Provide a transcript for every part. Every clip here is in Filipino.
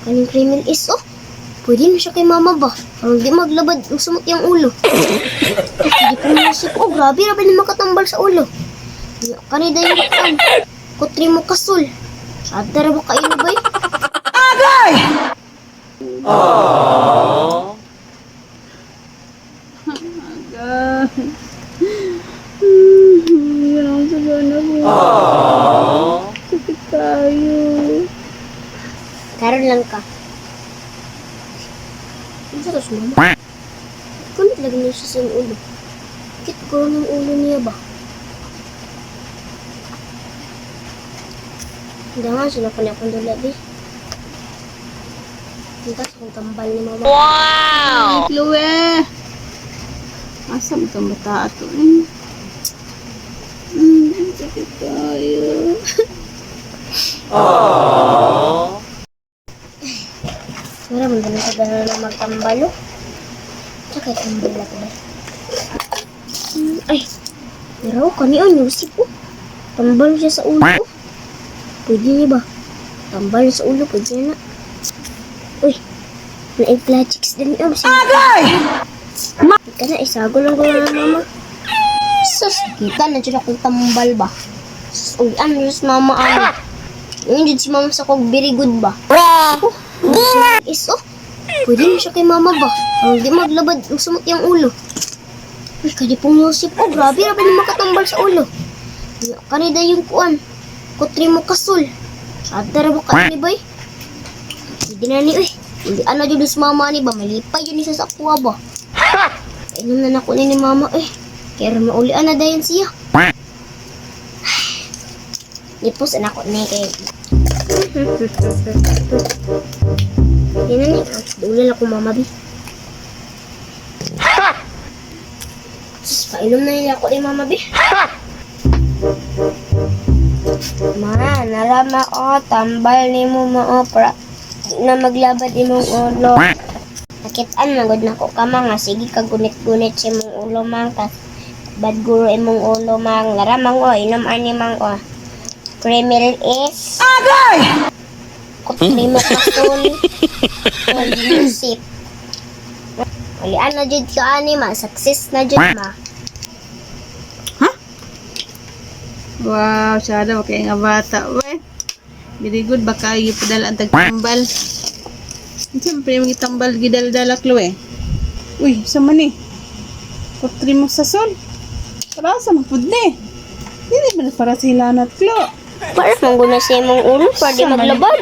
Kaning criminal is, oh. Pwede na siya kay mama ba? Parang di maglabad, masumot yung ulo. Hindi pa naisip, oh, grabe, rabi na makatambal sa ulo. Kanida yung kan. Kutri mo kasul. Sada ra ba kayo ba eh? Agay! Aww. Agay. Yan, sabana ko. Aww. Sakit tayo. Karon lang ka. Ano sa kaso mama? Kunit lagi na siya sa iyong ulo. Kit ko ng ulo niya ba? Hindi nga, sila ko na akong dula di. Hindi ka sa tambal ni mama. Wow. Chloe! Asa mo itong bata ato sakit tayo. Aww. Mara, mo na sa gano'n na magtambalo. Tsaka tambal ako ba? Ay, pero kaniyon, yusip ko. Tambal siya sa ulo ko. Pwede niya ba? Tambal sa ulo, pwede niya na. Uy, na-inflatrix din niya. Agay! Ika na, isago lang ko na mama. Sus, kita na dyan akong tambal ba? Sus, uy, ano sus mama ano? Yung dyan si mama sa kog, very good ba? Oh, is, oh. Pwede na siya kay mama ba? Parang di maglabad, masumot yung ulo. Uy, kadi pong Yosip, oh, grabe, rabi na makatambal sa ulo. Kanida yung kuan. Kutri mo kasul. Sada ra ba kayo ni bay? Hindi na ni, uy. Hindi ano dyan sa mama ni ba? Malipay yun isa sa kuwa ba? Inom na nako ni mama, eh. Kaya maulian na dayan siya. Ipos na ako ni kay. Yan na ni. Dulil ako mama bi. Sus, painom na nila ako ni mama bi. Ma, narama ko. Tambal ni mo maopra. Di na maglabad imong ulo. Nakitaan na gud nako ka mga. Sige ka gunit-gunit si mong ulo mang. Bad guro imong ulo mang. Naramang o. Inom ani mang o. Criminal is... Agay! Kutri mo kasul. Yusip. Walian na dyan ka ani ma. Success na dyan ma. Wow, shadow, kaya nga bata. Uy, very good, baka yung padala ang tagtambal. Siyempre, yung itambal, gidal-dala, Chloe. Uy, sama ni. Kutri mo sa sol. Para sa mapud ni. Hindi ba na para sa hilanat, Chloe? Para mangguna siya mong ulo. Para di maglabad.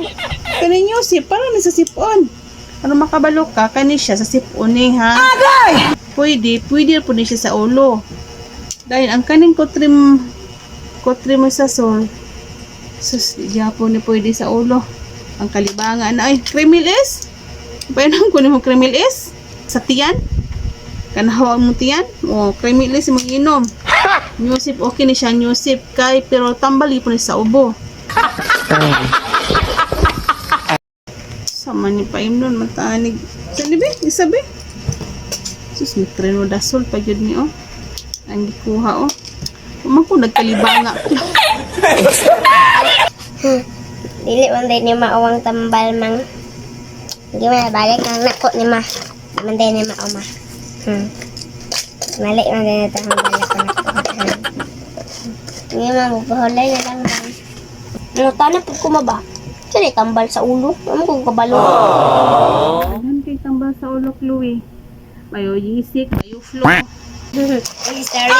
Kanin yung sip, para ni sa sipon. Para makabalo ka, kanin siya sa sipon ni, ha? Agay! Pwede po ni siya sa ulo. Dahil ang kaning kutri mo sa sol, sus, di po ni pwede sa ulo. Ang kalibangan na, ay, krimilis? Paano ko ni mo krimilis? Sa tiyan? Kanahawag mo tiyan? O, krimilis mo inom. Nyusip, okay ni siya, nyusip kay, pero tambali po ni sa ubo. Sama ni pa nun, matanig. Salibi, isabi. Sus, may treno dasol pa yun ni, oh. Ang gikuha, oh. Umang ko nagkalibanga ko. Dili man din ni maawang tambal mang. Hindi man nabalik ang nako ni ma. Man din ni mauma. Mali man din ito ang balik ko nako. Hindi man magpahulay na lang bang. Ano tanap ko maba? Saan tambal sa ulo? Ano kong kabalo? Ayan kay tambal sa ulo, Chloe. Mayo yisik, mayo flow. Ay, sorry.